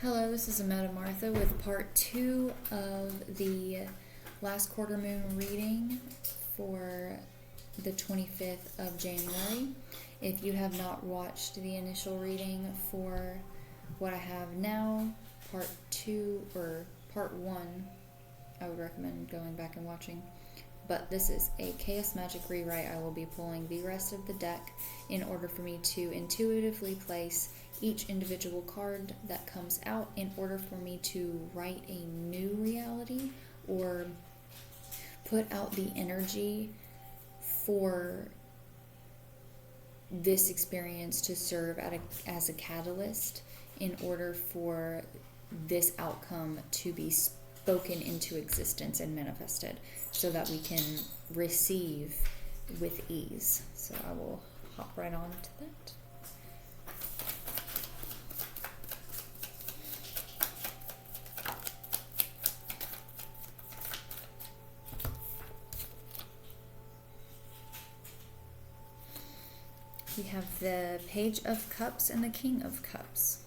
Hello, this is ametamartha with part 2 of the last quarter moon reading for the 25th of January. If you have not watched the initial reading for what I have now, part 2 or part 1, I would recommend going back and watching. But this is a Chaos Magick rewrite. I will be pulling the rest of the deck in order for me to intuitively place each individual card that comes out in order for me to write a new reality or put out the energy for this experience to serve as a catalyst in order for this outcome to be spoken into existence and manifested so that we can receive with ease. So I will hop right on to that. We have the Page of Cups and the King of Cups.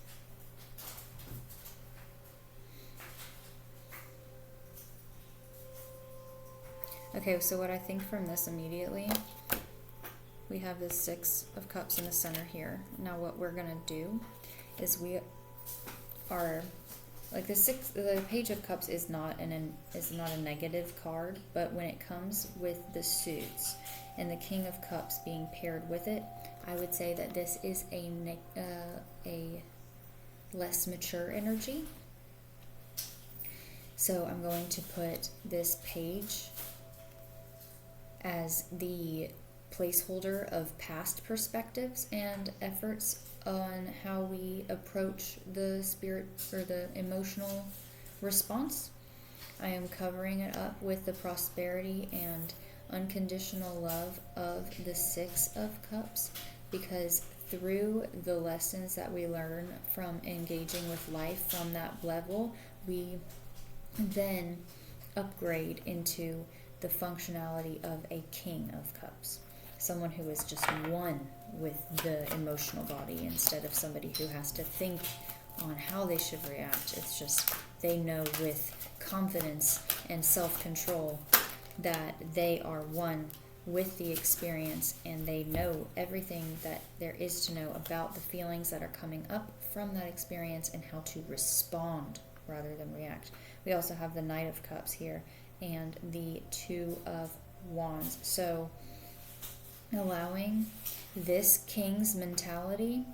Okay, so what I think from this immediately, we have the Six of Cups in the center here. Now what we're going to do is we are, like the Page of Cups is not a negative card, but when it comes with the suits and the King of Cups being paired with it, I would say that this is a less mature energy. So I'm going to put this page as the placeholder of past perspectives and efforts on how we approach the spirit or the emotional response. I am covering it up with the prosperity and unconditional love of the Six of Cups, because through the lessons that we learn from engaging with life from that level, we then upgrade into the functionality of a King of Cups. Someone who is just one with the emotional body instead of somebody who has to think on how they should react. It's just they know with confidence and self-control that they are one with the experience, and they know everything that there is to know about the feelings that are coming up from that experience and how to respond rather than react. We also have the Knight of Cups here and the Two of Wands. So allowing this King's mentality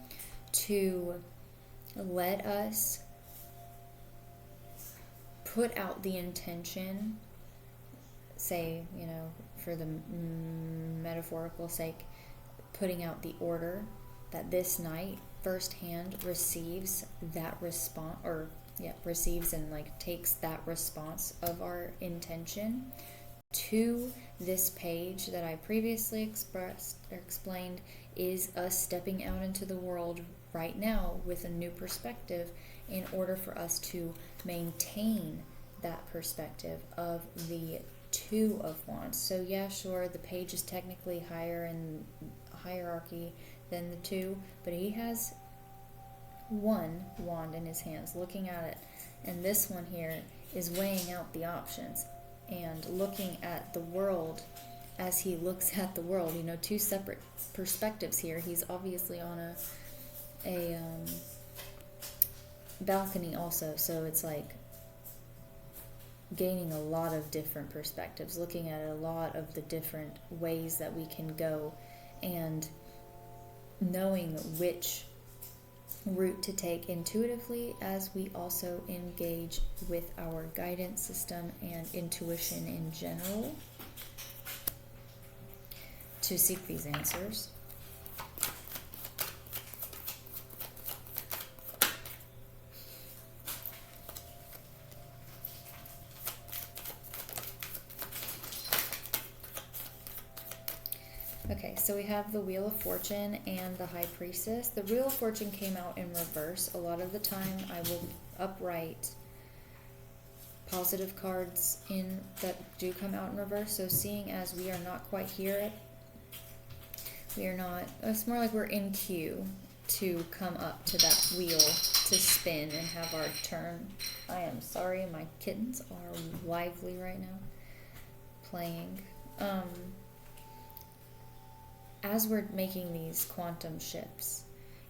to let us put out the intention, say, for the metaphorical sake, putting out the order that this knight firsthand receives that response, receives and takes that response of our intention to this page that I previously explained is us stepping out into the world right now with a new perspective in order for us to maintain that perspective of the Two of Wands. So yeah, sure, the page is technically higher in hierarchy than the two, but he has one wand in his hands looking at it, and this one here is weighing out the options and looking at the world as he looks at the world. Two separate perspectives here. He's obviously on a balcony also, so it's like gaining a lot of different perspectives, looking at a lot of the different ways that we can go and knowing which route to take intuitively as we also engage with our guidance system and intuition in general to seek these answers. Okay, so we have the Wheel of Fortune and the High Priestess. The Wheel of Fortune came out in reverse. A lot of the time I will upright positive cards that do come out in reverse. So seeing as we are not quite here, it's more like we're in queue to come up to that wheel to spin and have our turn. I am sorry, my kittens are lively right now, playing. As we're making these quantum shifts,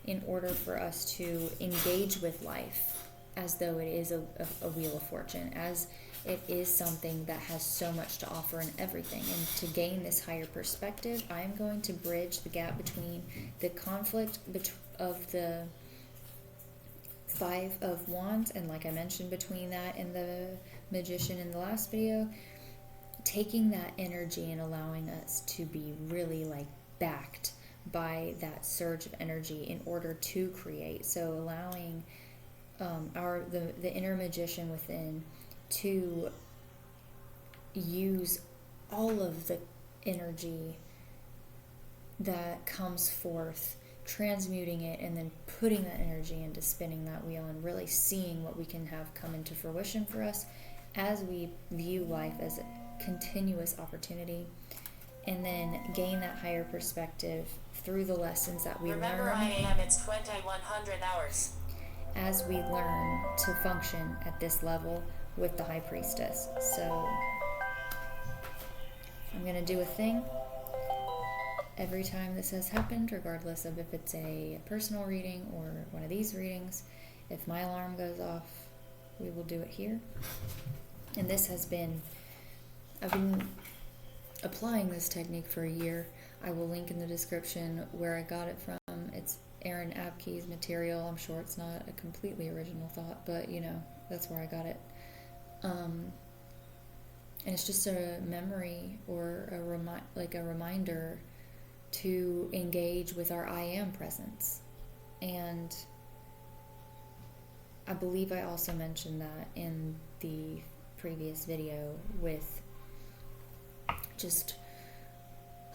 in order for us to engage with life as though it is a wheel of fortune, as it is something that has so much to offer in everything, and to gain this higher perspective, I'm going to bridge the gap between the conflict of the Five of Wands, and like I mentioned, between that and the Magician in the last video, taking that energy and allowing us to be really like backed by that surge of energy in order to create. So allowing the inner magician within to use all of the energy that comes forth, transmuting it, and then putting that energy into spinning that wheel and really seeing what we can have come into fruition for us as we view life as a continuous opportunity, and then gain that higher perspective through the lessons that we Remember, learn. I am, it's 2100 hours. As we learn to function at this level with the High Priestess. So I'm going to do a thing every time this has happened, regardless of if it's a personal reading or one of these readings. If my alarm goes off, we will do it here. And this has been, I've been applying this technique for a year. I will link in the description where I got it from. It's Aaron Abke's material. I'm sure it's not a completely original thought, but you know, that's where I got it. And it's just a memory or a reminder to engage with our I am presence. And I believe I also mentioned that in the previous video, with just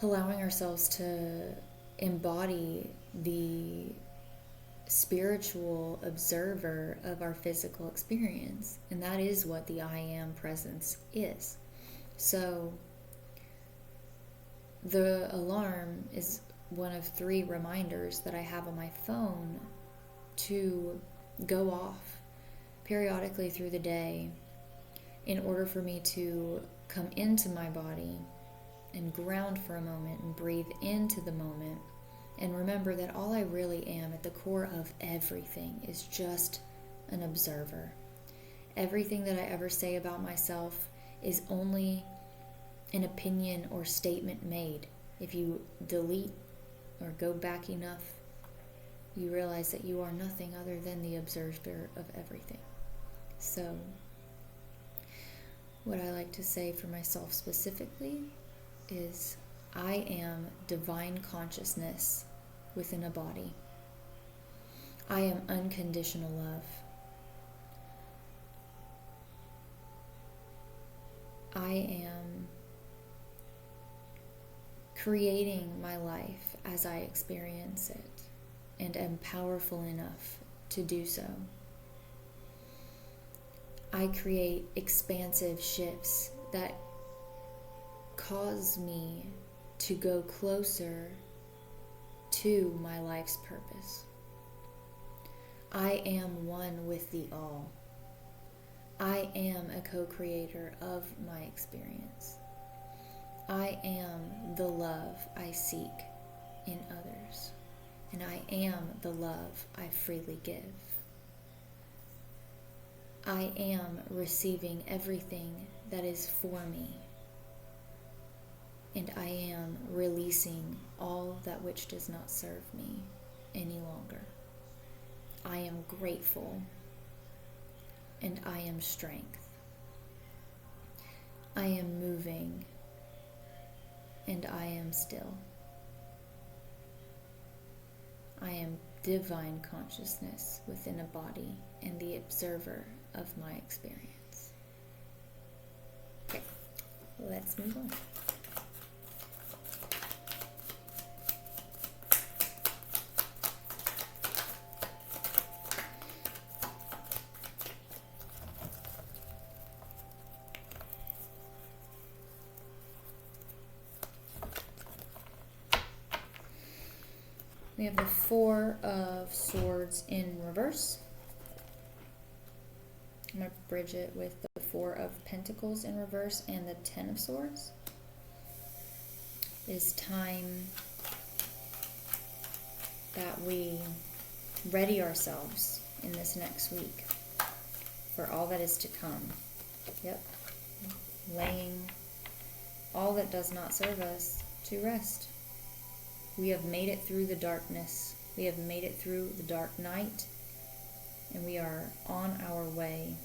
allowing ourselves to embody the spiritual observer of our physical experience. And that is what the I am presence is. So the alarm is one of 3 reminders that I have on my phone to go off periodically through the day in order for me to come into my body and ground for a moment and breathe into the moment and remember that all I really am at the core of everything is just an observer. Everything that I ever say about myself is only an opinion or statement made. If you delete or go back enough, you realize that you are nothing other than the observer of everything. So, what I like to say for myself specifically is, I am divine consciousness within a body. I am unconditional love. I am creating my life as I experience it and am powerful enough to do so. I create expansive shifts that cause me to go closer to my life's purpose. I am one with the all. I am a co-creator of my experience. I am the love I seek in others, and I am the love I freely give. I am receiving everything that is for me, and I am releasing all that which does not serve me any longer. I am grateful, and I am strength. I am moving, and I am still. I am divine consciousness within a body and the observer of my experience. Okay, let's move on. The We have the Four of Swords in reverse. I'm going to bridge it with the Four of Pentacles in reverse and the Ten of Swords. It is time that we ready ourselves in this next week for all that is to come. Yep. Laying all that does not serve us to rest. We have made it through the darkness. We have made it through the dark night. And we are on our way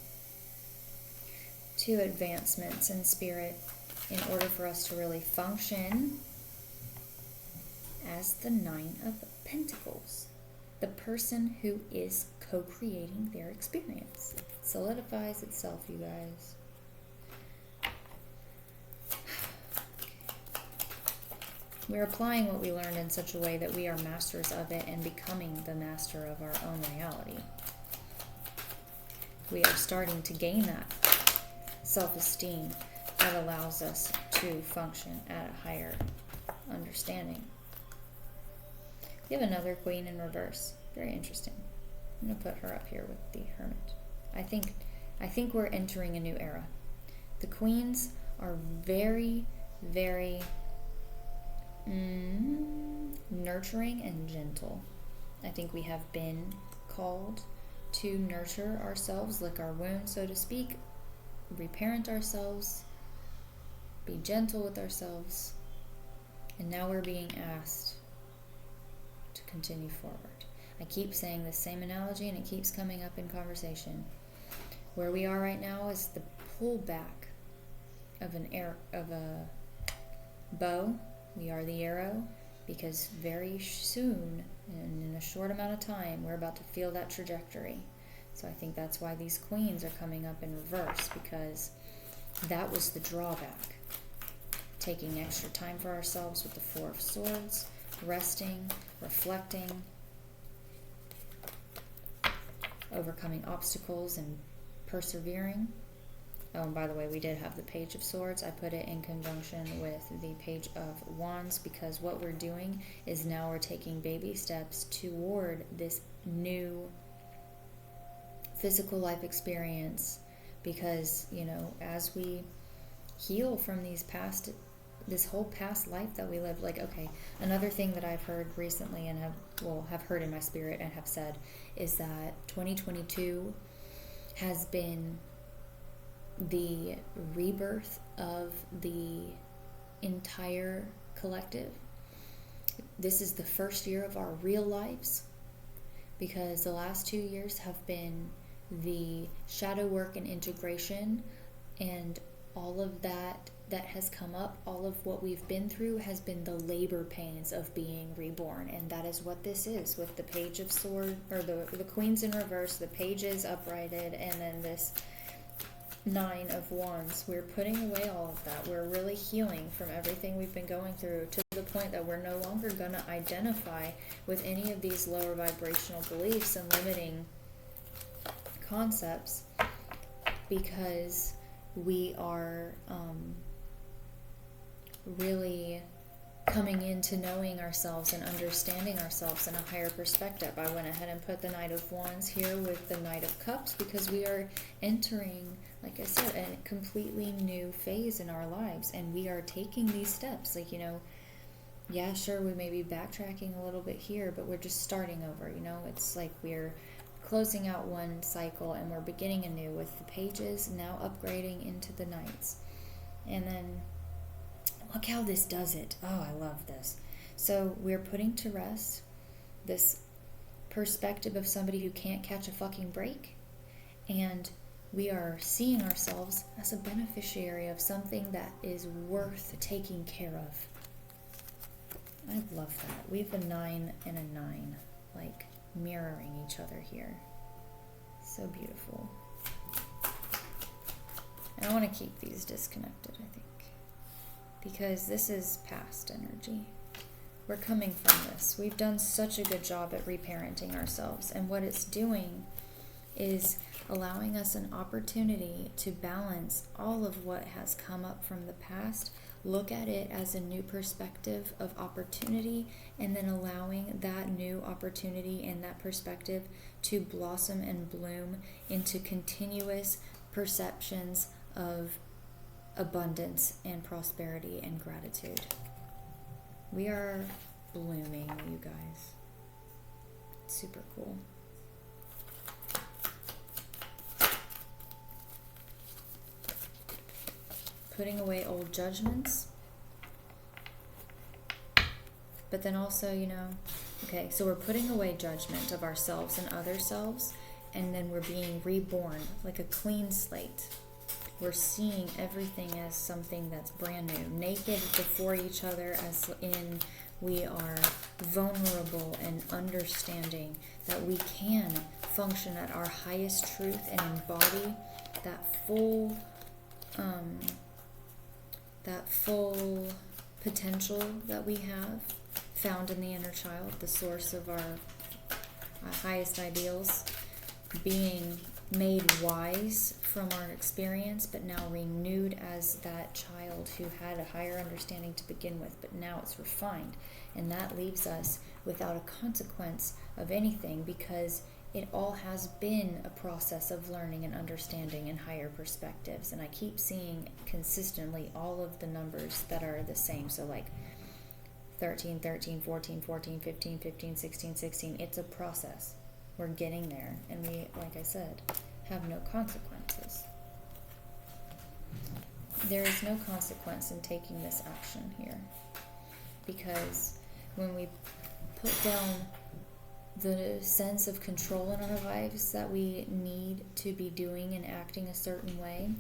to advancements in spirit in order for us to really function as the Nine of Pentacles. The person who is co-creating their experience. It solidifies itself, you guys. We're applying what we learned in such a way that we are masters of it and becoming the master of our own reality. We are starting to gain that self-esteem that allows us to function at a higher understanding. We have another Queen in reverse. Very interesting. I'm going to put her up here with the Hermit. I think we're entering a new era. The Queens are very, very nurturing and gentle. I think we have been called to nurture ourselves, lick our wounds, so to speak, reparent ourselves, be gentle with ourselves, and now we're being asked to continue forward. I keep saying the same analogy and it keeps coming up in conversation. Where we are right now is the pullback of a bow. We are the arrow, because very soon, and in a short amount of time, we're about to feel that trajectory. So I think that's why these Queens are coming up in reverse, because that was the drawback. Taking extra time for ourselves with the Four of Swords, resting, reflecting, overcoming obstacles, and persevering. Oh, and by the way, we did have the Page of Swords. I put it in conjunction with the Page of Wands, because what we're doing is now we're taking baby steps toward this new physical life experience, because, you know, as we heal from this whole past life that we lived, like, okay, another thing that I've heard recently and have heard in my spirit and have said is that 2022 has been the rebirth of the entire collective. This is the first year of our real lives, because the last 2 years have been the shadow work and integration, and all of that has come up, all of what we've been through has been the labor pains of being reborn. And that is what this is, with the Page of Swords, or the Queens in reverse, the Pages uprighted, and then this Nine of Wands. We're putting away all of that. We're really healing from everything we've been going through, to the point that we're no longer going to identify with any of these lower vibrational beliefs and limiting concepts, because we are really coming into knowing ourselves and understanding ourselves in a higher perspective. I went ahead and put the Knight of Wands here with the Knight of Cups, because we are entering, like I said, a completely new phase in our lives, and we are taking these steps. Like, you know, yeah, sure, we may be backtracking a little bit here, but we're just starting over, you know. It's like we're closing out one cycle and we're beginning anew with the Pages, now upgrading into the Knights. And then look how this does it. Oh, I love this. So we're putting to rest this perspective of somebody who can't catch a fucking break, and we are seeing ourselves as a beneficiary of something that is worth taking care of. I love that. We have a 9 and a 9, like mirroring each other here. So beautiful. And I want to keep these disconnected, I think, because this is past energy. We're coming from this. We've done such a good job at reparenting ourselves, and what it's doing is allowing us an opportunity to balance all of what has come up from the past, look at it as a new perspective of opportunity, and then allowing that new opportunity and that perspective to blossom and bloom into continuous perceptions of abundance and prosperity and gratitude. We are blooming, you guys. It's super cool. Putting away old judgments. But then also, okay, so we're putting away judgment of ourselves and other selves, and then we're being reborn like a clean slate. We're seeing everything as something that's brand new, naked before each other, as in we are vulnerable and understanding that we can function at our highest truth and embody that full potential that we have found in the inner child, the source of our highest ideals, being made wise from our experience, but now renewed as that child who had a higher understanding to begin with, but now it's refined. And that leaves us without a consequence of anything, because it all has been a process of learning and understanding and higher perspectives. And I keep seeing consistently all of the numbers that are the same. So like 13, 13, 14, 14, 15, 15, 16, 16. It's a process. We're getting there. And we, like I said, have no consequences. There is no consequence in taking this action here. Because when we put down the sense of control in our lives that we need to be doing and acting a certain way,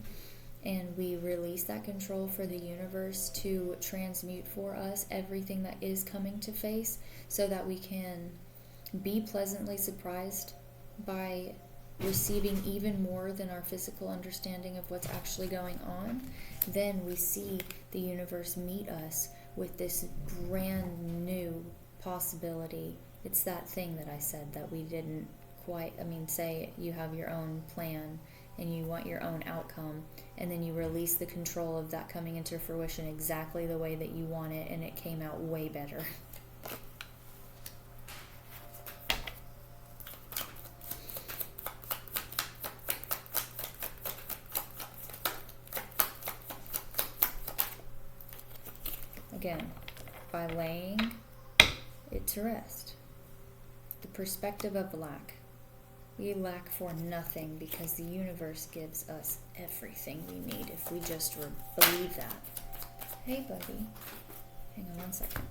and we release that control for the universe to transmute for us everything that is coming to face, so that we can be pleasantly surprised by receiving even more than our physical understanding of what's actually going on, then we see the universe meet us with this brand new possibility. It's that thing that I said that we didn't quite, say you have your own plan and you want your own outcome, and then you release the control of that coming into fruition exactly the way that you want it, and it came out way better. Again, by laying it to rest. The perspective of lack. We lack for nothing because the universe gives us everything we need if we just believe that. Hey, buddy. Hang on one second.